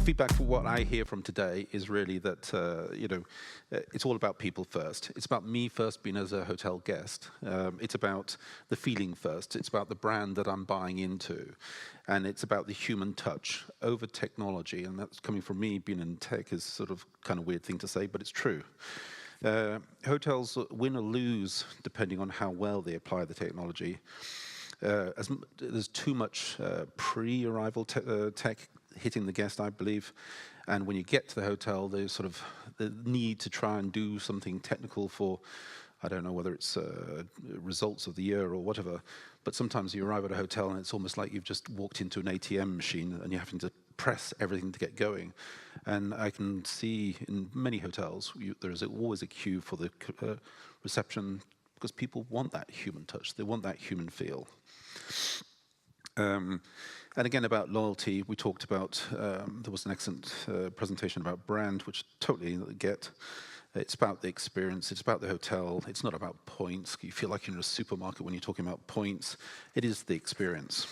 feedback for what I hear from today is really that, it's all about people first. It's about me first being as a hotel guest. It's about the feeling first. It's about the brand that I'm buying into. And it's about the human touch over technology. And that's coming from me being in tech is sort of kind of weird thing to say, but it's true. Hotels win or lose depending on how well they apply the technology. There's too much pre-arrival tech hitting the guest, I believe. And when you get to the hotel, there's sort of the need to try and do something technical for, I don't know whether it's results of the year or whatever, but sometimes you arrive at a hotel and it's almost like you've just walked into an ATM machine and you're having to press everything to get going. And I can see in many hotels, there's always a queue for the reception because people want that human touch. They want that human feel. And again, about loyalty, we talked about, there was an excellent presentation about brand, which totally get. It's about the experience, it's about the hotel, it's not about points. You feel like you're in a supermarket when you're talking about points. It is the experience.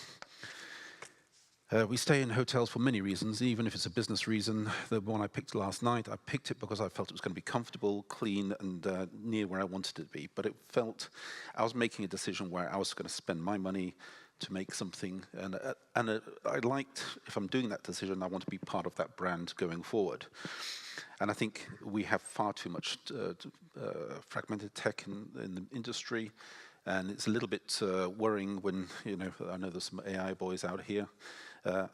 We stay in hotels for many reasons, even if it's a business reason. The one I picked last night, I picked it because I felt it was going to be comfortable, clean, and near where I wanted it to be. But it felt I was making a decision where I was going to spend my money to make something. And I liked, if I'm doing that decision, I want to be part of that brand going forward. And I think we have far too much fragmented tech in the industry. And it's a little bit worrying when, I know there's some AI boys out here.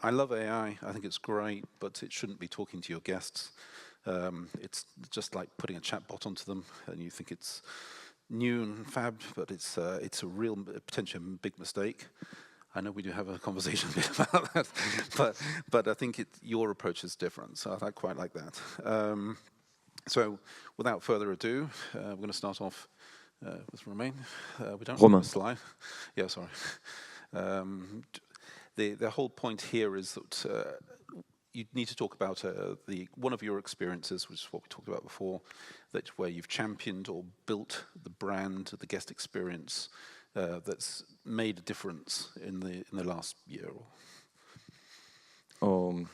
I love AI, I think it's great, but it shouldn't be talking to your guests. It's just like putting a chatbot onto them, and you think it's new and fab, but it's a real potential big mistake. I know we do have a conversation a bit about that, but I think your approach is different, so I quite like that. So without further ado, we're going to start off with Romain. We don't Romain. have a slide. Yeah, sorry. The whole point here is that you need to talk about one of your experiences, which is what we talked about before, where you've championed or built the brand, the guest experience that's made a difference in the last year. What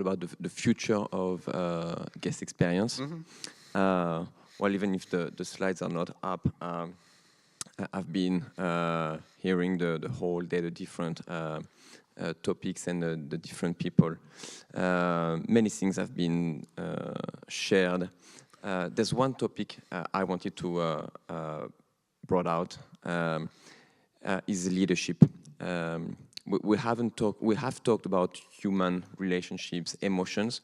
about the future of guest experience? Mm-hmm. Well, even if the slides are not up, I've been hearing the whole day, the different topics and the different people. Many things have been shared. There's one topic I wanted to brought out is leadership. We have talked about human relationships, emotions.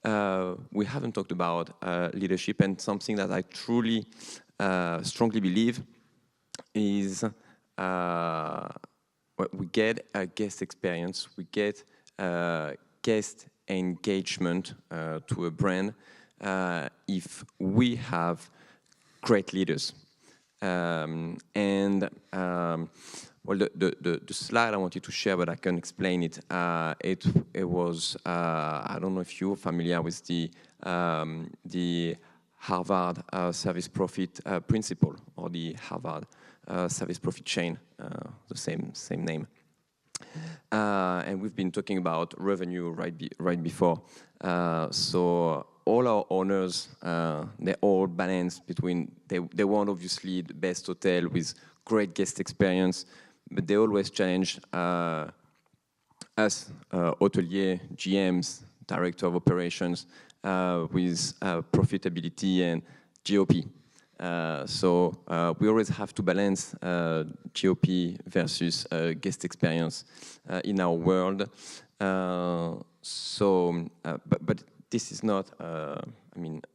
We haven't talked about leadership, and something that I truly strongly believe is we get a guest experience, we get guest engagement to a brand if we have great leaders. Well, the slide I wanted to share, but I can explain it. It was I don't know if you're familiar with the Harvard service profit principle, or the Harvard service profit chain, the same name. And we've been talking about revenue right before. So all our owners, they all balance between, they want obviously the best hotel with great guest experience, but they always challenge us, hotelier, GMs, director of operations, with profitability and GOP. So we always have to balance GOP versus guest experience in our world. But this is not,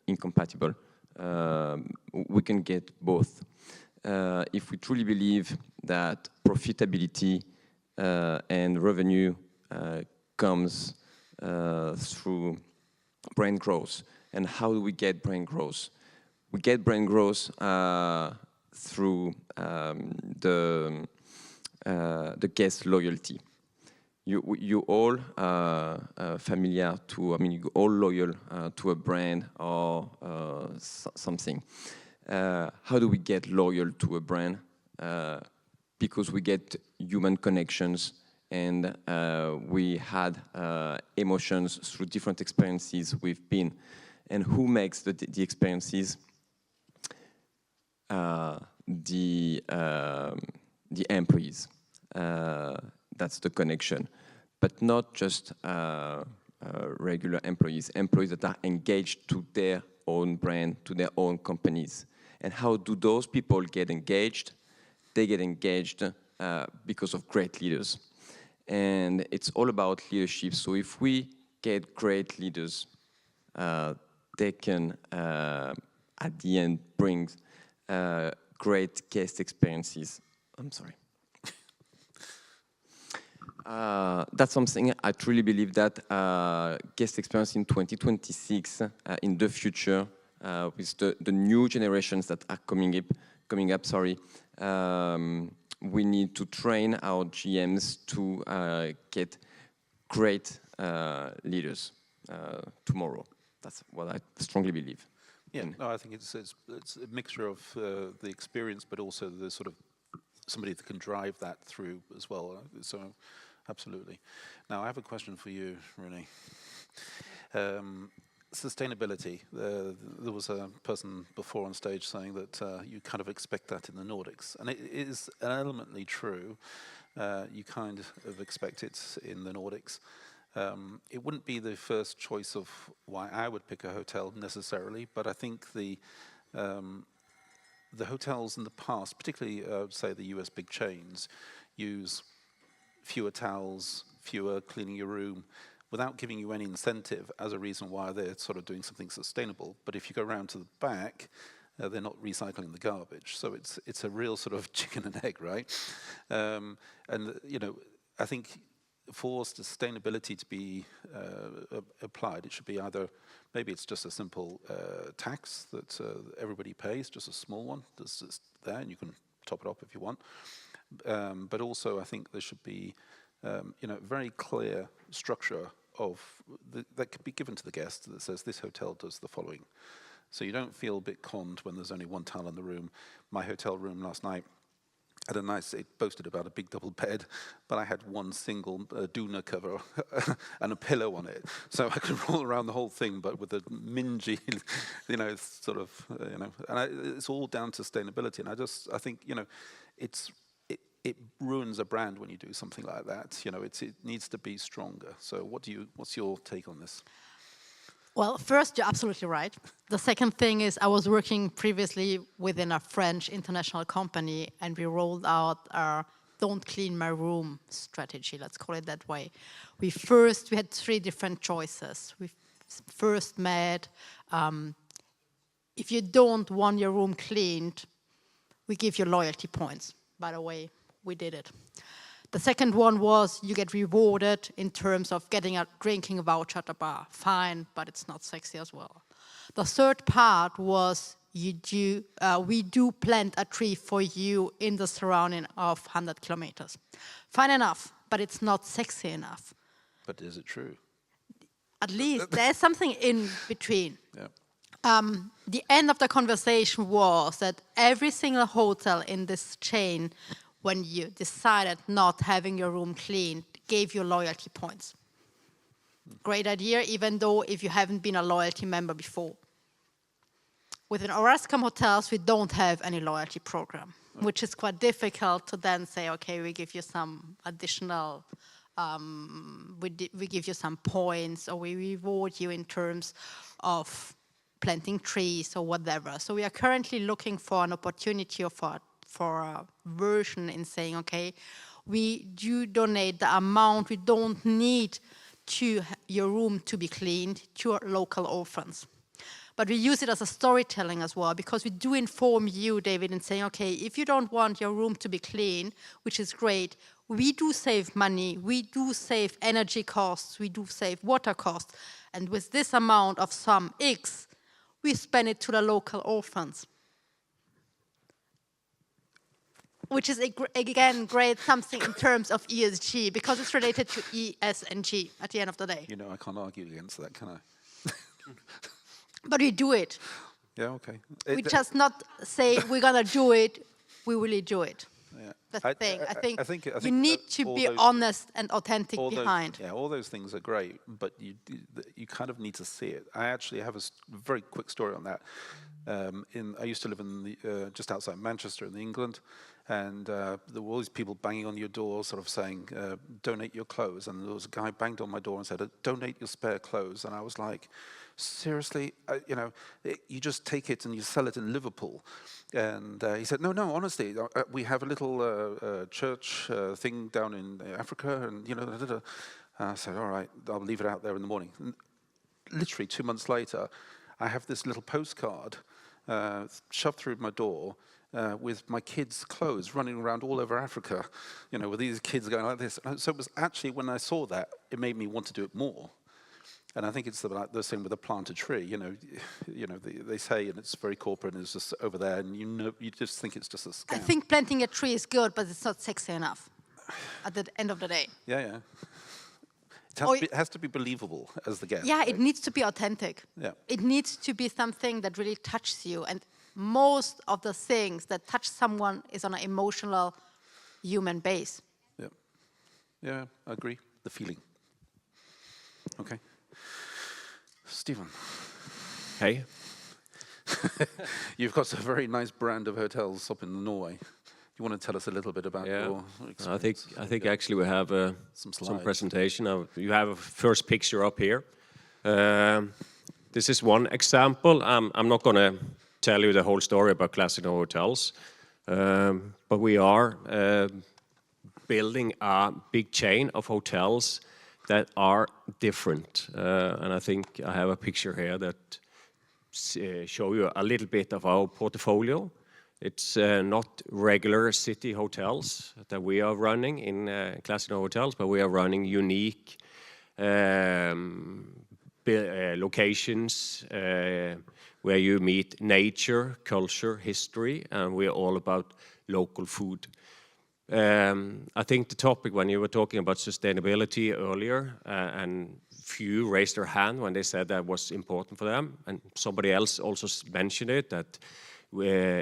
incompatible. We can get both. If we truly believe that profitability and revenue comes through brand growth. And how do we get brand growth? We get brand growth through the guest loyalty. You all familiar to, you all loyal to a brand or something. How do we get loyal to a brand? Because we get human connections and we had emotions through different experiences we've been. And who makes the experiences? The employees. That's the connection, but not just regular employees that are engaged to their own brand, to their own companies. And how do those people get engaged? They get engaged because of great leaders. And it's all about leadership. So if we get great leaders, they can, at the end, bring great guest experiences. I'm sorry. That's something I truly believe that guest experience in 2026, in the future, with the new generations that are coming up, we need to train our GMs to get great leaders tomorrow. That's what I strongly believe. Yeah, no, I think it's a mixture of the experience, but also the sort of somebody that can drive that through as well. So, absolutely. Now, I have a question for you, Renée. Sustainability. There was a person before on stage saying that you kind of expect that in the Nordics, and it is elementally true. You kind of expect it in the Nordics. It wouldn't be the first choice of why I would pick a hotel necessarily, but I think the hotels in the past, particularly say the US big chains, use fewer towels, fewer cleaning your room, without giving you any incentive as a reason why they're sort of doing something sustainable. But if you go around to the back, they're not recycling the garbage. So it's a real sort of chicken and egg, right? And you know, I think for sustainability to be applied, it should be either, maybe it's just a simple tax that everybody pays, just a small one that's just there, and you can top it up if you want. But also, I think there should be, you know, very clear structure of that could be given to the guest that says this hotel does the following. So you don't feel a bit conned when there's only one towel in the room. My hotel room last night had it boasted about a big double bed, but I had one single doona cover and a pillow on it. So I could roll around the whole thing, but with a mingy, you know, sort of, you know, and it's all down to sustainability. And I think, you know, it ruins a brand when you do something like that. You know, it needs to be stronger. So what's your take on this? Well, first, you're absolutely right. The second thing is I was working previously within a French international company, and we rolled out our "don't clean my room" strategy, let's call it that way. We had 3 different choices. We first made, if you don't want your room cleaned, we give you loyalty points. By the way, we did it. The second one was you get rewarded in terms of getting a drinking voucher at a bar. Fine, but it's not sexy as well. The third part was we do plant a tree for you in the surrounding of 100 kilometers. Fine enough, but it's not sexy enough. But is it true? At least there's something in between. Yeah. The end of the conversation was that every single hotel in this chain, when you decided not having your room cleaned, gave you loyalty points. Great idea, even though if you haven't been a loyalty member before. Within Orascom hotels, we don't have any loyalty program, which is quite difficult to then say, okay, we give you some additional, we give you some points, or we reward you in terms of planting trees or whatever. So we are currently looking for an opportunity for a version in saying, okay, we do donate the amount we don't need to your room to be cleaned to our local orphans. But we use it as a storytelling as well, because we do inform you, David, in saying, okay, if you don't want your room to be clean, which is great, we do save money, we do save energy costs, we do save water costs, and with this amount of sum X, we spend it to the local orphans. Which is, again, great something in terms of ESG, because it's related to ESG at the end of the day. You know, I can't argue against that, can I? But we do it. Yeah, okay. We just not say we're going to do it, we really do it. Yeah. That's the thing. I think I you need to all be those- honest and authentic all behind. Those, yeah, all those things are great, but you kind of need to see it. I actually have a very quick story on that. I used to live in the just outside Manchester in England, and there were all these people banging on your door, sort of saying, "Donate your clothes." And there was a guy banged on my door and said, "Donate your spare clothes." And I was like, "Seriously, you just take it and you sell it in Liverpool." And he said, "No, honestly, we have a little church thing down in Africa, and da, da, da." I said, "All right, I'll leave it out there in the morning." And literally 2 months later, I have this little postcard shoved through my door with my kids' clothes running around all over Africa, with these kids going like this. So it was actually, when I saw that, it made me want to do it more. And I think it's like the same with a plant a tree. They say, and it's very corporate, and it's just over there, and you just think it's just a scam. I think planting a tree is good, but it's not sexy enough at the end of the day. Yeah. It has to be believable as the guest. Yeah, right? it needs to be authentic. Yeah. It needs to be something that really touches you. And most of the things that touch someone is on an emotional, human base. Yeah, I agree. The feeling. Okay. Stephen. Hey. You've got a very nice brand of hotels up in Norway. You want to tell us a little bit about your experience? I think actually we have some presentation. You have a first picture up here. This is one example. I'm not going to tell you the whole story about Classic Norway Hotels, but we are building a big chain of hotels that are different. And I think I have a picture here that show you a little bit of our portfolio. It's not regular city hotels that we are running in Classic Norway Hotels, but we are running unique locations where you meet nature, culture, history, and we are all about local food. I think the topic, when you were talking about sustainability earlier, and few raised their hand when they said that was important for them, and somebody else also mentioned it, that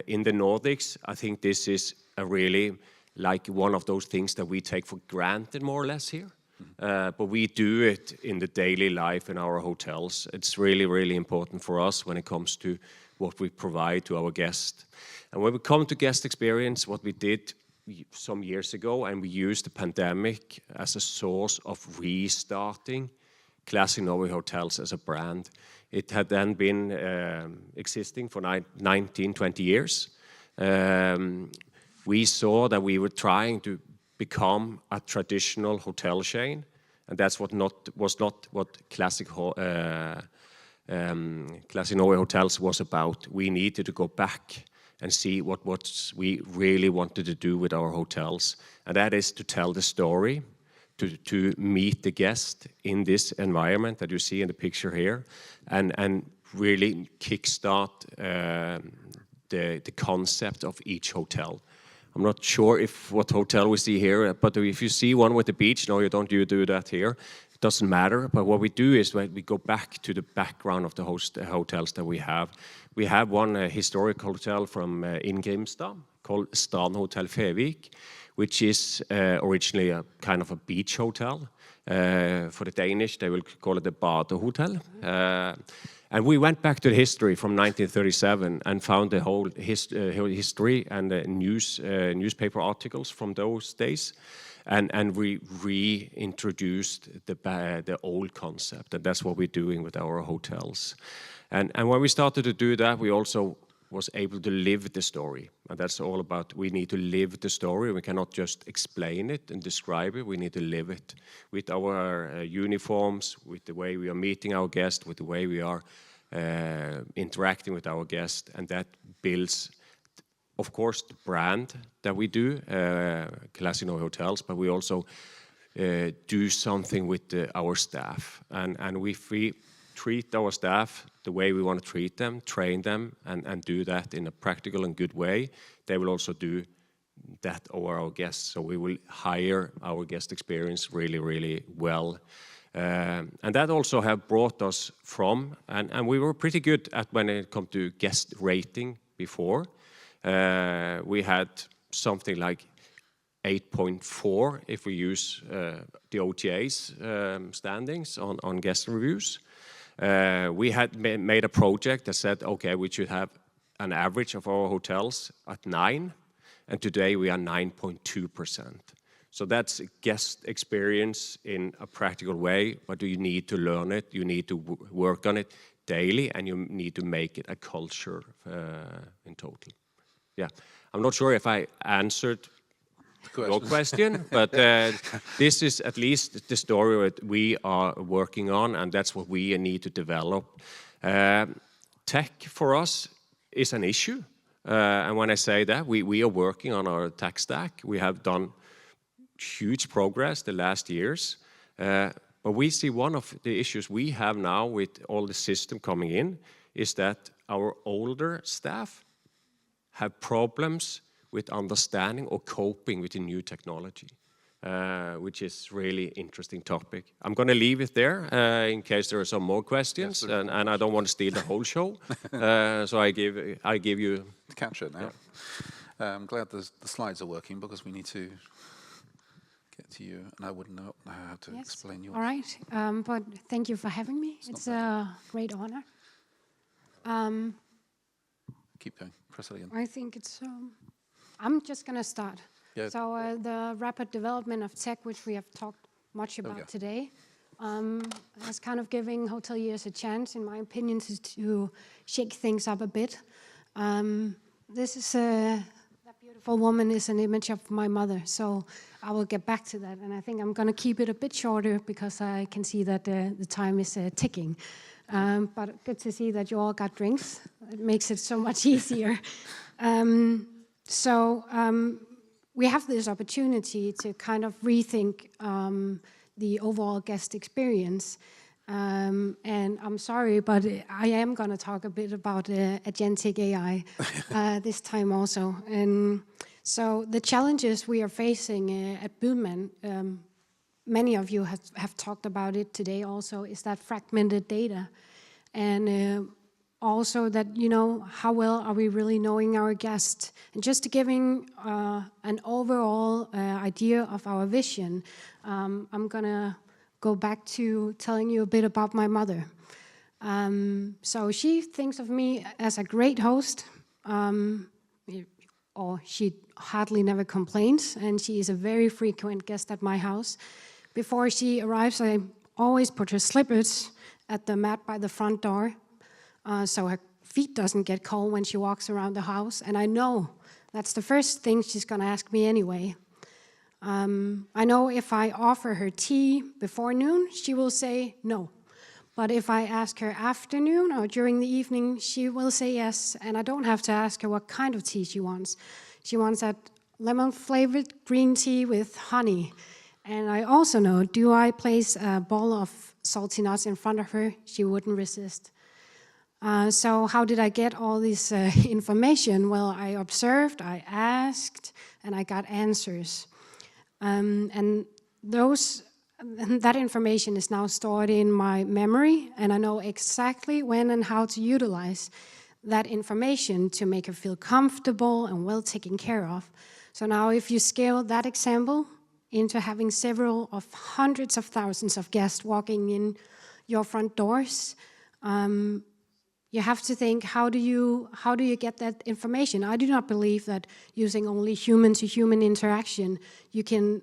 in the Nordics, I think this is a really like one of those things that we take for granted more or less here. But we do it in the daily life in our hotels. It's really, really important for us when it comes to what we provide to our guests. And when we come to guest experience, what we did some years ago, and we used the pandemic as a source of restarting Classic Norway Hotels as a brand. It had then been existing for 19-20 years. We saw that we were trying to become a traditional hotel chain, and that's was not what Classic Norway Hotels was about. We needed to go back and see what we really wanted to do with our hotels, and that is to tell the story, to meet the guest in this environment that you see in the picture here, and really kickstart the concept of each hotel. I'm not sure what hotel we see here, but if you see one with the beach, no, you do that here. It doesn't matter. But what we do is we go back to the background of the hotels that we have. We have one historic hotel from in Grimstad called Strand Hotel Fevik, which is originally a kind of a beach hotel. For the Danish, they will call it a badehotel. And we went back to the history from 1937 and found the whole history and the newspaper articles from those days. And we reintroduced the old concept. And that's what we're doing with our hotels. And when we started to do that, we also was able to live the story. And that's all about, we need to live the story. We cannot just explain it and describe it. We need to live it with our uniforms, with the way we are meeting our guests, with the way we are interacting with our guests. And that builds, of course, the brand that we do, Classic Norway Hotels, but we also do something with our staff. And we treat our staff the way we want to treat them, train them, and do that in a practical and good way. They will also do that over our guests. So we will hire our guest experience really, really well. And that also have brought us from, and we were pretty good at when it come to guest rating before. We had something like 8.4 if we use the OTA's standings on guest reviews. We had made a project that said, okay, we should have an average of our hotels at 9, and today we are 9.2%. So that's guest experience in a practical way, but you need to learn it, you need to work on it daily, and you need to make it a culture in total. Yeah, I'm not sure if I answered your question, but this is at least the story that we are working on, and that's what we need to develop. Tech for us is an issue, and when I say that, we are working on our tech stack. We have done huge progress the last years, but we see one of the issues we have now with all the system coming in is that our older staff have problems with understanding or coping with the new technology, which is really interesting topic. I'm going to leave it there in case there are some more questions, and I don't want to steal the whole show, so I give you to capture it now. Yeah. I'm glad the slides are working because we need to get to you, and I wouldn't know how to explain yours. All right, but thank you for having me. It's a great honor. Keep going. Press it again. I think it's. I'm just going to start. Yeah. So the rapid development of tech, which we have talked much about today, is kind of giving hoteliers a chance, in my opinion, to shake things up a bit. This is that beautiful woman is an image of my mother, so I will get back to that. And I think I'm going to keep it a bit shorter because I can see that the time is ticking. But good to see that you all got drinks. It makes it so much easier. We have this opportunity to kind of rethink the overall guest experience. And I'm sorry, but I am going to talk a bit about agentic AI this time also. And so the challenges we are facing at Buhlmann, many of you have talked about it today also, is that fragmented data. And also that, how well are we really knowing our guests? And just giving an overall idea of our vision, I'm going to go back to telling you a bit about my mother. So she thinks of me as a great host, or she hardly never complains, and she is a very frequent guest at my house. Before she arrives, I always put her slippers at the mat by the front door, so her feet doesn't get cold when she walks around the house. And I know that's the first thing she's going to ask me anyway. I know if I offer her tea before noon, she will say no. But if I ask her afternoon or during the evening, she will say yes. And I don't have to ask her what kind of tea she wants. She wants that lemon-flavored green tea with honey. And I also know, do I place a bowl of salty nuts in front of her, she wouldn't resist. So how did I get all this information? Well, I observed, I asked, and I got answers. And that information is now stored in my memory, and I know exactly when and how to utilize that information to make her feel comfortable and well taken care of. So now if you scale that example into having several of hundreds of thousands of guests walking in your front doors, you have to think, how do you get that information? I do not believe that using only human-to-human interaction, you can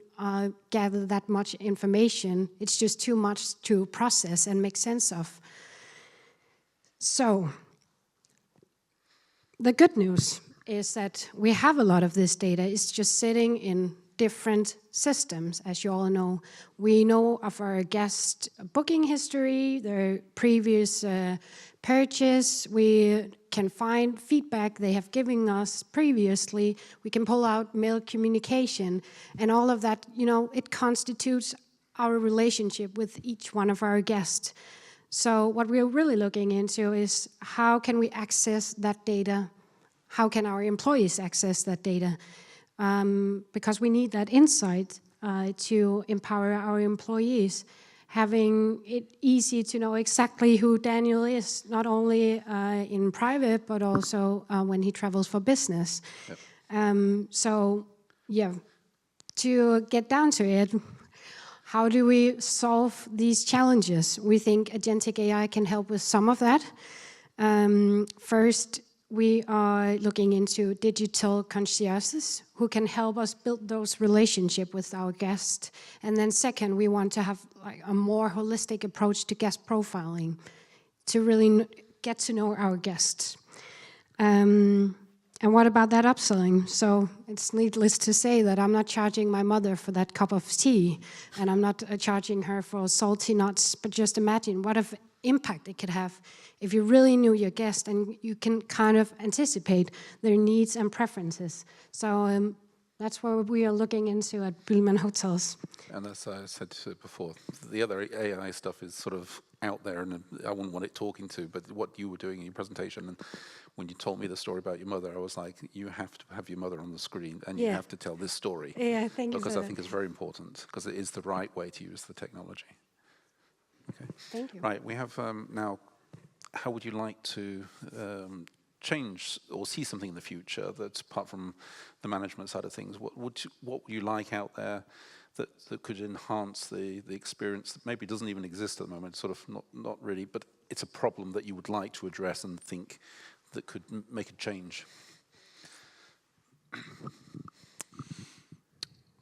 gather that much information. It's just too much to process and make sense of. So, the good news is that we have a lot of this data. It's just sitting in different systems, as you all know. We know of our guest booking history, their previous purchase. We can find feedback they have given us previously. We can pull out mail communication, and all of that, it constitutes our relationship with each one of our guests. So what we're really looking into is how can we access that data? How can our employees access that data? Because we need that insight to empower our employees, having it easy to know exactly who Daniel is, not only in private, but also when he travels for business. Yep. to get down to it, how do we solve these challenges? We think agentic AI can help with some of that. First, we are looking into digital concierges who can help us build those relationships with our guests. And then second, we want to have like a more holistic approach to guest profiling to really get to know our guests. And what about that upselling? So it's needless to say that I'm not charging my mother for that cup of tea, and I'm not charging her for salty nuts, but just imagine what if impact it could have if you really knew your guest and you can kind of anticipate their needs and preferences. So that's what we are looking into at Buhlmann Hotels. And as I said before, the other AI stuff is sort of out there, and I wouldn't want it talking to, but what you were doing in your presentation, and when you told me the story about your mother, I was like, you have to have your mother on the screen, and you have to tell this story. Yeah, thank you. Because I think it's very important, because it is the right way to use the technology. Okay. Thank you. Right, we have now, how would you like to change or see something in the future that's apart from the management side of things? What would you like out there that could enhance the experience that maybe doesn't even exist at the moment, sort of not really, but it's a problem that you would like to address and think that could make a change?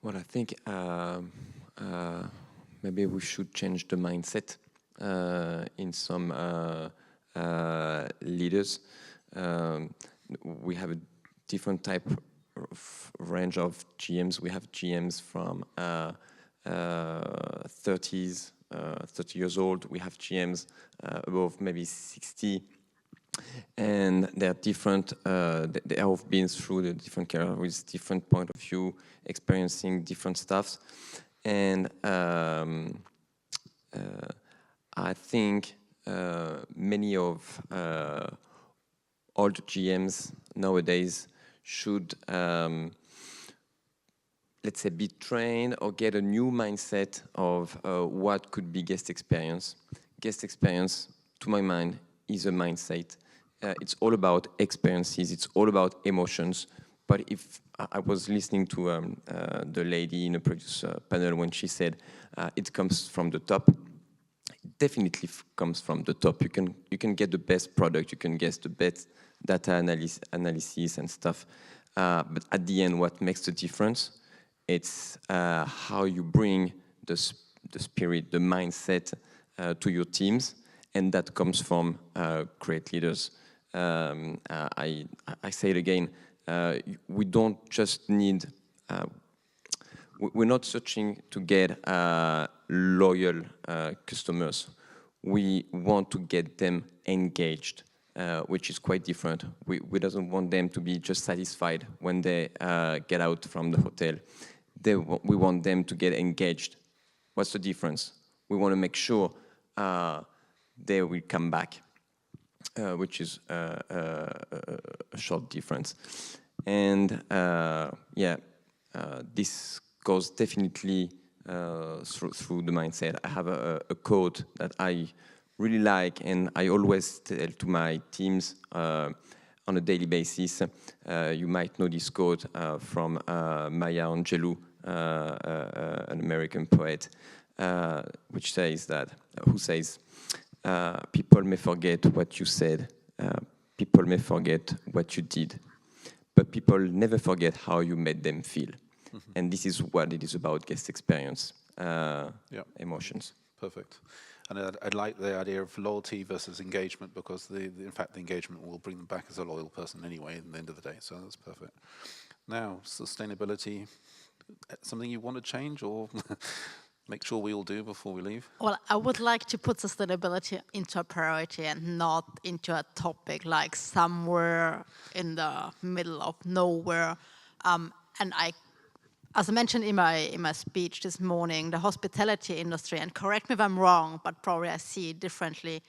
Well, I think maybe we should change the mindset in some leaders. We have a different type of range of GMs. We have GMs from 30 years old. We have GMs above maybe 60. And they're different, they have been through the different careers with different point of view, experiencing different stuffs. And I think many of old GMs nowadays should, let's say, be trained or get a new mindset of what could be guest experience. Guest experience, to my mind, is a mindset. It's all about experiences, it's all about emotions. But if I was listening to the lady in a previous panel when she said it comes from the top, it definitely comes from the top. You can get the best product, you can get the best data analysis and stuff. But at the end, what makes the difference, it's how you bring the spirit, the mindset to your teams. And that comes from great leaders. I say it again, we don't just need, we're not searching to get loyal customers. We want to get them engaged, which is quite different. We don't want them to be just satisfied when they get out from the hotel. We want them to get engaged. What's the difference? We want to make sure they will come back, which is a short difference. And this goes definitely through the mindset. I have a quote that I really like, and I always tell to my teams on a daily basis. You might know this quote from Maya Angelou, an American poet, which says that, who says, people may forget what you said, people may forget what you did, but people never forget how you made them feel. Mm-hmm. And this is what it is about guest experience, emotions. Perfect. And I'd like the idea of loyalty versus engagement, because in fact the engagement will bring them back as a loyal person anyway at the end of the day, so that's perfect. Now, sustainability, something you want to change or make sure we all do before we leave? Well, I would like to put sustainability into a priority and not into a topic like somewhere in the middle of nowhere. And as I mentioned in my speech this morning, the hospitality industry, and correct me if I'm wrong, but probably I see it differently,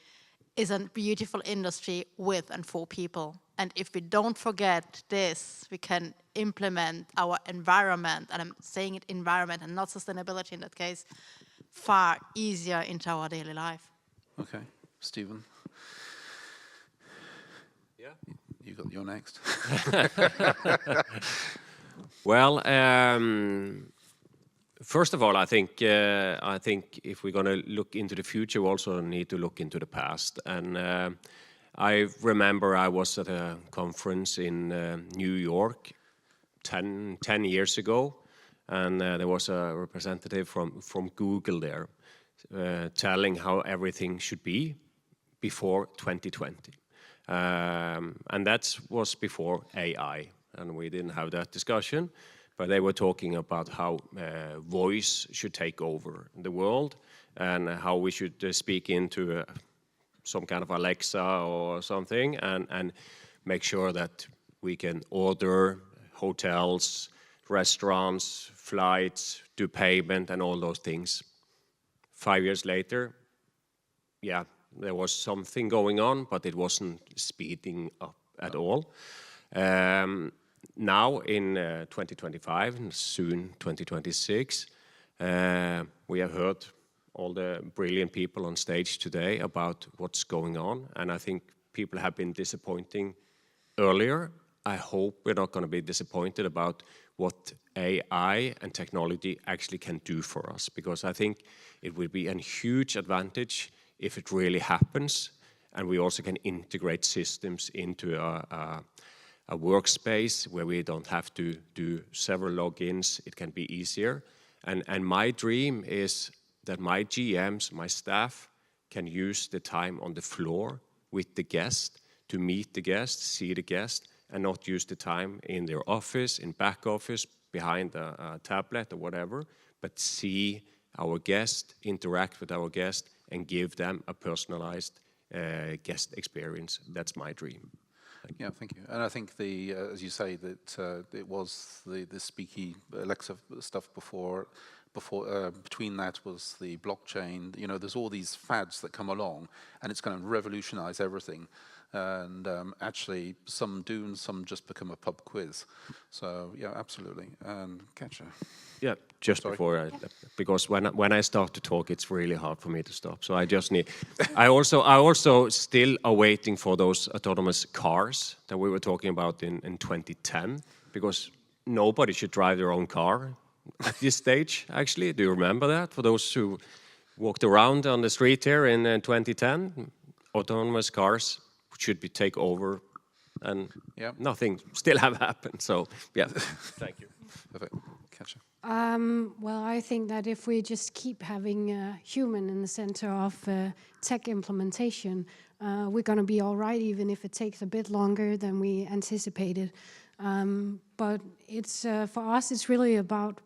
is a beautiful industry with and for people. And if we don't forget this, we can implement our environment, and I'm saying it environment and not sustainability in that case, far easier into our daily life. Okay, Stephen. Yeah. You're next. Well, First of all, I think if we're going to look into the future, we also need to look into the past. And I remember I was at a conference in New York 10 years ago, and there was a representative from Google there telling how everything should be before 2020. And that was before AI, and we didn't have that discussion. But they were talking about how voice should take over the world and how we should speak into some kind of Alexa or something and make sure that we can order hotels, restaurants, flights, do payment and all those things. 5 years later, yeah, there was something going on, but it wasn't speeding up at all. Now in 2025 and soon 2026, we have heard all the brilliant people on stage today about what's going on, and I think people have been disappointing earlier. I hope we're not going to be disappointed about what AI and technology actually can do for us, because I think it will be a huge advantage if it really happens, and we also can integrate systems into a workspace where we don't have to do several logins. It can be easier. And my dream is that my GMs, my staff, can use the time on the floor with the guest to meet the guest, see the guest, and not use the time in their office, in back office, behind a tablet or whatever, but see our guest, interact with our guest, and give them a personalized guest experience. That's my dream. Yeah, thank you. And I think as you say, that it was the speaky Alexa stuff before. Between that was the blockchain. You know, there's all these fads that come along, and it's going to revolutionize everything. And actually, some do, and some just become a pub quiz. So yeah, absolutely. And Katja. Yeah, just Sorry. before because when I start to talk, it's really hard for me to stop. So I just need. I also still are waiting for those autonomous cars that we were talking about in 2010, because nobody should drive their own car at this stage. Actually, do you remember that? For those who walked around on the street here in 2010, autonomous cars should be take over, and nothing still have happened. So yeah, thank you. Perfect. Katja. Well, I think that if we just keep having a human in the center of tech implementation, we're going to be all right, even if it takes a bit longer than we anticipated. But it's for us, it's really about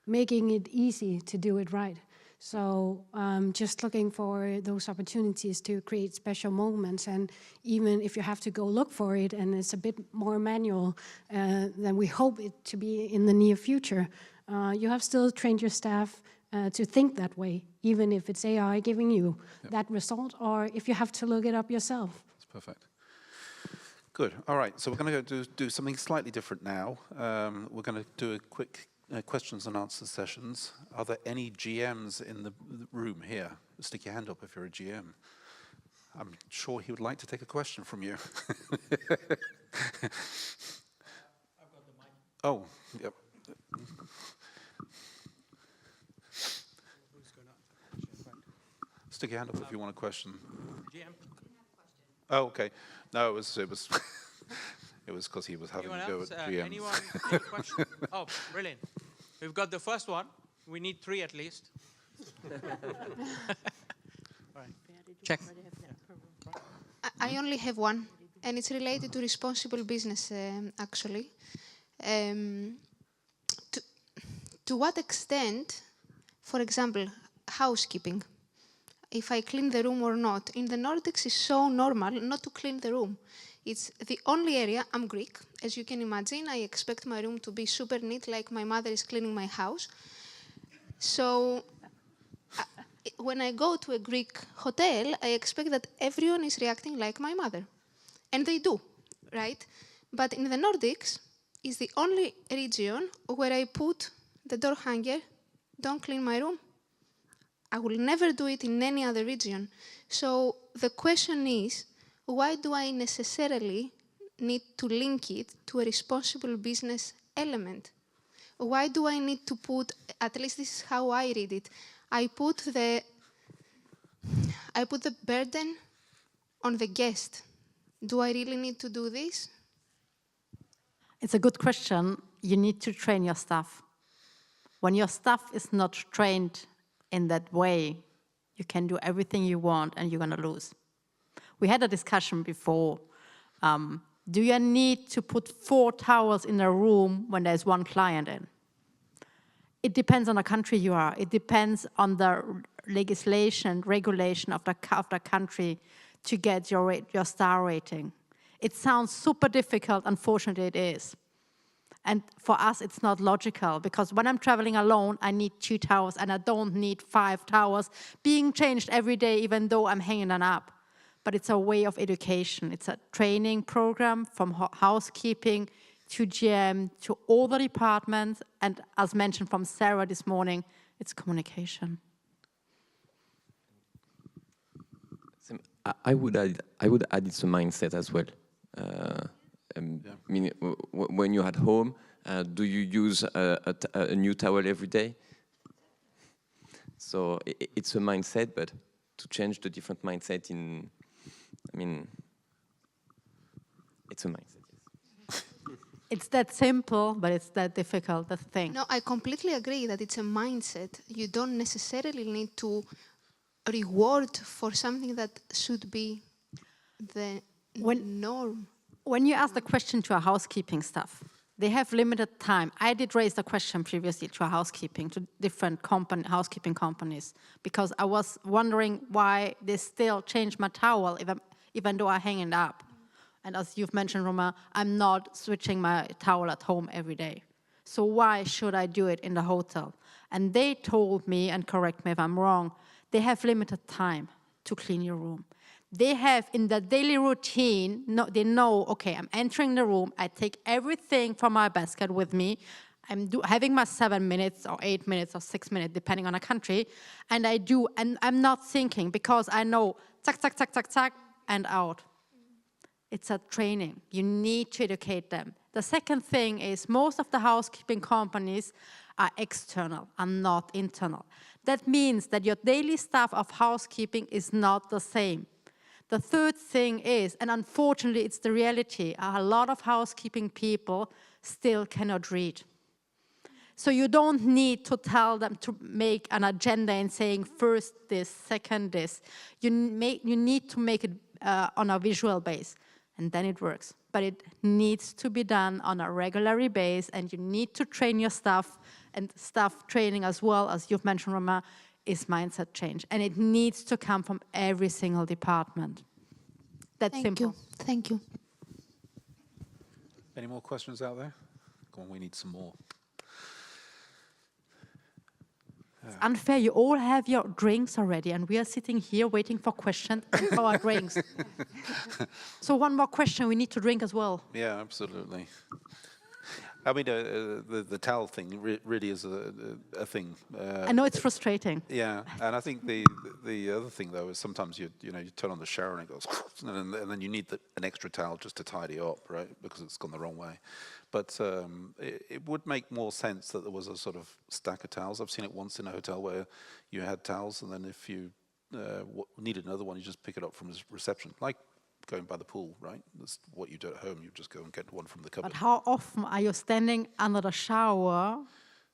making it easy to do it right. So just looking for those opportunities to create special moments, and even if you have to go look for it and it's a bit more manual than we hope it to be in the near future, you have still trained your staff to think that way, even if it's AI giving you that result, or if you have to look it up yourself. That's perfect. Good. All right. So we're going to do something slightly different now. We're going to do a quick questions and answers sessions. Are there any GMs in the room here? Stick your hand up if you're a GM. I'm sure he would like to take a question from you. I've got the mic. Oh, yep. Stick your hand up if you want a question. GM. Oh, okay. No, it was it was because he was having Anyone a go else? at GMs. Anyone? Any question? Oh, brilliant. We've got the first one. We need 3 at least. All right. Check. I only have one, and it's related to responsible business, actually. To what extent, for example, housekeeping, if I clean the room or not, in the Nordics is so normal not to clean the room. It's the only area. I'm Greek, as you can imagine. I expect my room to be super neat, like my mother is cleaning my house. So when I go to a Greek hotel, I expect that everyone is reacting like my mother. And they do, right? But in the Nordics, it's the only region where I put the door hanger, don't clean my room. I will never do it in any other region. So the question is, why do I necessarily need to link it to a responsible business element? why do I need to put, at least this is how I read it, I put the burden on the guest. Do I really need to do this? It's a good question. You need to train your staff. When your staff is not trained in that way, you can do everything you want and you're going to lose. We had a discussion before. Do you need to put 4 towels in a room when there's 1 client in? It depends on the country you are. It depends on the legislation, regulation of the country to get your star rating. It sounds super difficult, unfortunately it is. And for us, it's not logical, because when I'm traveling alone, I need 2 towels, and I don't need 5 towels being changed every day, even though I'm hanging them up. But it's a way of education. It's a training program from housekeeping to GM to all the departments, and as mentioned from Sarah this morning, it's communication. I would add it's a mindset as well. I mean, when you're at home, do you use a new towel every day? So it's a mindset, but to change the different mindset it's a mindset. Yes. It's that simple, but it's that difficult, that's the thing. No, I completely agree that it's a mindset. You don't necessarily need to reward for something that should be the norm. When you ask the question to our housekeeping staff, they have limited time. I did raise the question previously to our housekeeping, to different housekeeping companies, because I was wondering why they still change my towel even though I hang it up. And as you've mentioned, Romain, I'm not switching my towel at home every day. So why should I do it in the hotel? And they told me, and correct me if I'm wrong, they have limited time to clean your room. They have in the daily routine, they know, okay, I'm entering the room, I take everything from my basket with me, I'm having my 7 minutes or 8 minutes or 6 minutes, depending on the country, and I'm not thinking, because I know, zack, zack, zack, zack, zack, and out. It's a training. You need to educate them. The second thing is most of the housekeeping companies are external and not internal. That means that your daily staff of housekeeping is not the same. The third thing is, and unfortunately it's the reality, a lot of housekeeping people still cannot read. So you don't need to tell them to make an agenda and saying first this, second this. You need to make it on a visual base, and then it works. But it needs to be done on a regular base, and you need to train your staff, and staff training as well, as you've mentioned, Romain, is mindset change. And it needs to come from every single department. That's simple. Thank you. Any more questions out there? Come on, we need some more. It's unfair. You all have your drinks already, and we are sitting here waiting for questions and for our drinks. So one more question. We need to drink as well. Yeah, absolutely. I mean, the towel thing really is a thing. I know it's frustrating. Yeah, and I think the other thing though is sometimes you turn on the shower and it goes, and then you need an extra towel just to tidy up, right? Because it's gone the wrong way. But it would make more sense that there was a sort of stack of towels. I've seen it once in a hotel where you had towels, and then if you needed another one, you just pick it up from the reception, like going by the pool, right? That's what you do at home. You just go and get one from the cupboard. But how often are you standing under the shower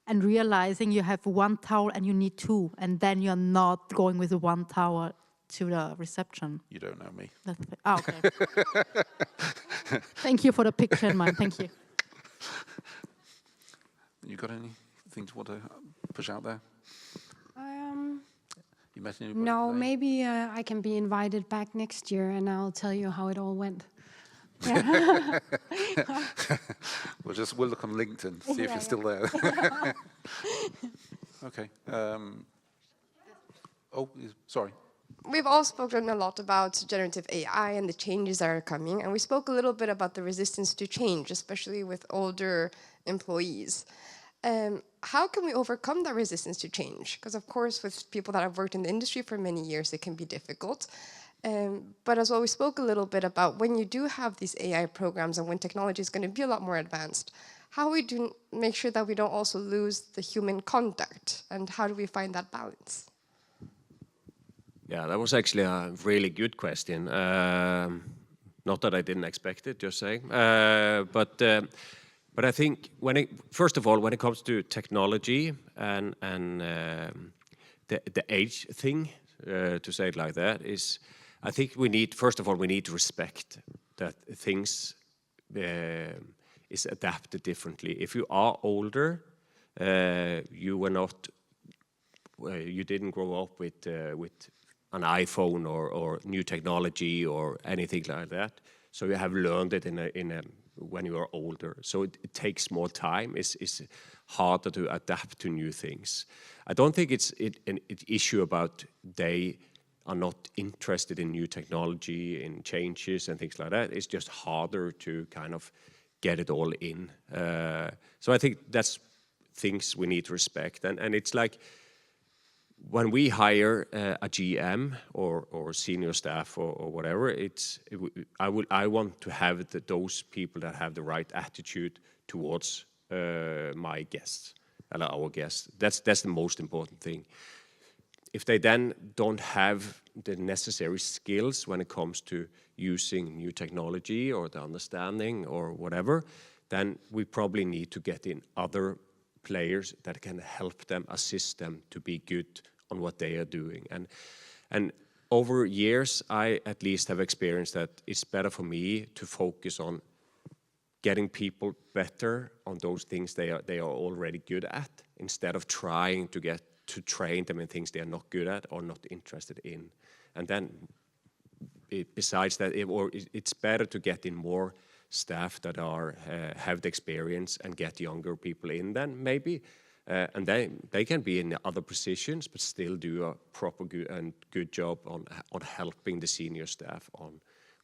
and realizing you have 1 towel and you need 2, and then you're not going with the 1 towel to the reception? You don't know me. Okay. Thank you for the picture in mind. Thank you. You got anything to want to push out there? You met anybody No, today? maybe I can be invited back next year, and I'll tell you how it all went. Yeah. We'll look on LinkedIn, see if you're still there. Okay. Sorry. We've all spoken a lot about generative AI and the changes that are coming, and we spoke a little bit about the resistance to change, especially with older employees. How can we overcome that resistance to change? Because of course, with people that have worked in the industry for many years, it can be difficult. But as well, we spoke a little bit about when you do have these AI programs and when technology is going to be a lot more advanced, how we do make sure that we don't also lose the human contact, and how do we find that balance? Yeah, that was actually a really good question. Not that I didn't expect it, just saying. But I think first of all, when it comes to technology and the age thing, to say it like that, is I think first of all, we need to respect that things is adapted differently. If you are older, you didn't grow up with an iPhone or new technology or anything like that. So you have learned it when you are older. So it takes more time. It's harder to adapt to new things. I don't think it's an issue about they are not interested in new technology, in changes and things like that. It's just harder to kind of get it all in. So I think that's things we need to respect. And it's like, when we hire a GM or senior staff or whatever, I want to have those people that have the right attitude towards my guests, our guests. That's the most important thing. If they then don't have the necessary skills when it comes to using new technology or the understanding or whatever, then we probably need to get in other players that can help them, assist them to be good on what they are doing. And over years, I at least have experienced that it's better for me to focus on getting people better on those things they are already good at, instead of trying to train them in things they are not good at or not interested in. And then besides that, it's better to get in more staff that have the experience and get younger people in then maybe. And they can be in other positions, but still do a proper good job on helping the senior staff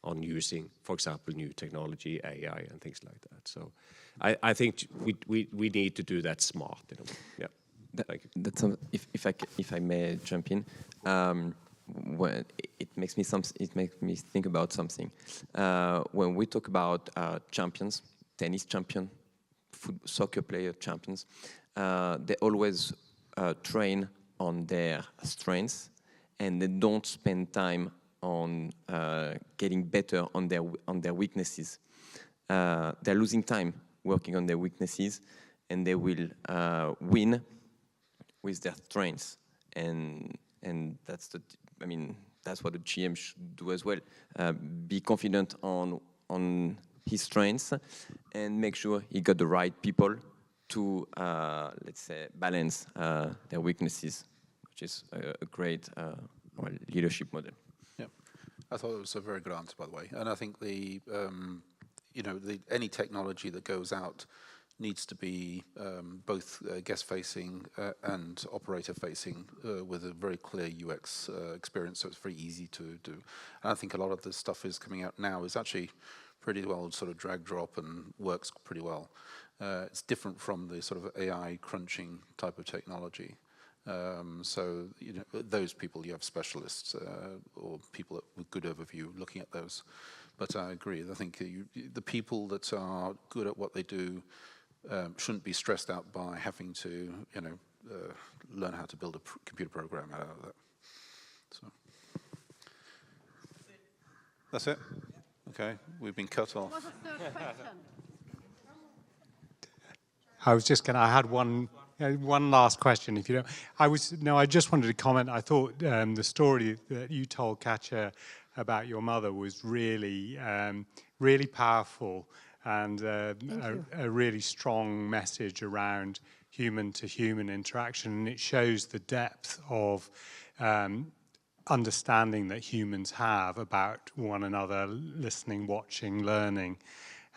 on using, for example, new technology, AI, and things like that. So I think we need to do that smart in a way. Yeah. If I may jump in, when it makes me think about something. When we talk about champions, tennis champion, soccer player champions, they always train on their strengths, and they don't spend time on getting better on their weaknesses. They're losing time working on their weaknesses, and they will win with their strengths. And that's that's what the GM should do as well. Be confident on his strengths and make sure he got the right people to, let's say, balance their weaknesses, which is a great leadership model. Yeah, I thought it was a very good answer, by the way. And I think any technology that goes out needs to be both guest-facing and operator-facing with a very clear UX experience, so it's very easy to do. And I think a lot of the stuff is coming out now is actually pretty well sort of drag drop and works pretty well. It's different from the sort of AI crunching type of technology. So those people, you have specialists or people with good overview looking at those. But I agree. I think the people that are good at what they do shouldn't be stressed out by having to learn how to build a computer program out of that. So that's it. Okay, we've been cut off. What was the third question? I had one last question, if you don't. I just wanted to comment. I thought the story that you told, Katja, about your mother was really, really powerful and a really strong message around human-to-human interaction. And it shows the depth of understanding that humans have about one another, listening, watching, learning.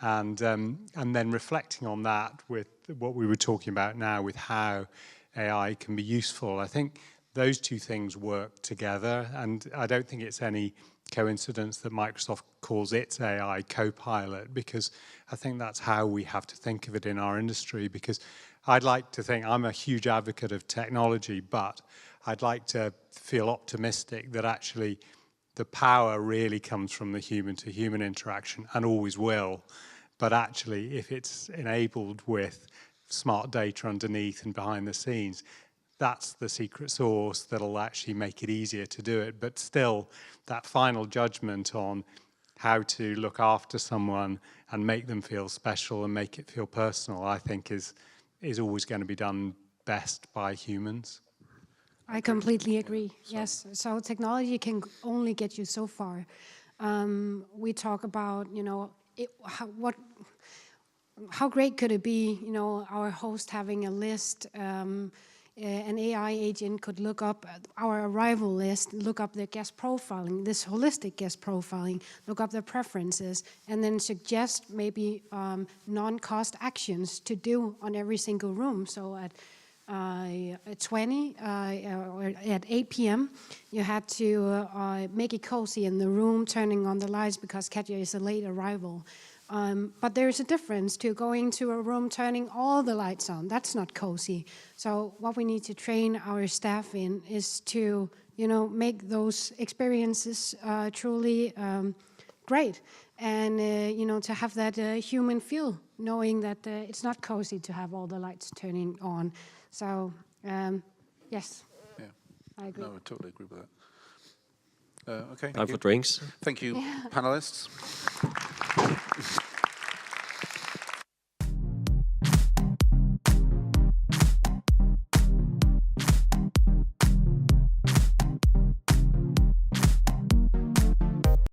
And then reflecting on that with what we were talking about now with how AI can be useful. I think those two things work together, and I don't think it's any coincidence that Microsoft calls its AI Copilot, because I think that's how we have to think of it in our industry. Because I'd like to think, I'm a huge advocate of technology, but I'd like to feel optimistic that actually the power really comes from the human-to-human interaction, and always will, But actually, if it's enabled with smart data underneath and behind the scenes, that's the secret sauce that'll actually make it easier to do it. But still, that final judgment on how to look after someone and make them feel special and make it feel personal, I think is always going to be done best by humans. I completely agree. Yes. So technology can only get you so far. We talk about, how great could it be, our host having a list, an AI agent could look up our arrival list, look up their guest profiling, this holistic guest profiling, look up their preferences, and then suggest maybe non-cost actions to do on every single room. So at 20 or at 8 p.m. you had to make it cozy in the room, turning on the lights because Katja is a late arrival. But there's a difference to going to a room, turning all the lights on. That's not cozy. So what we need to train our staff in is to, make those experiences truly great. And, to have that human feel, knowing that it's not cozy to have all the lights turning on. So, yes, Yeah. I agree. No, I totally agree with that. Okay. Time for drinks. Thank you, panelists.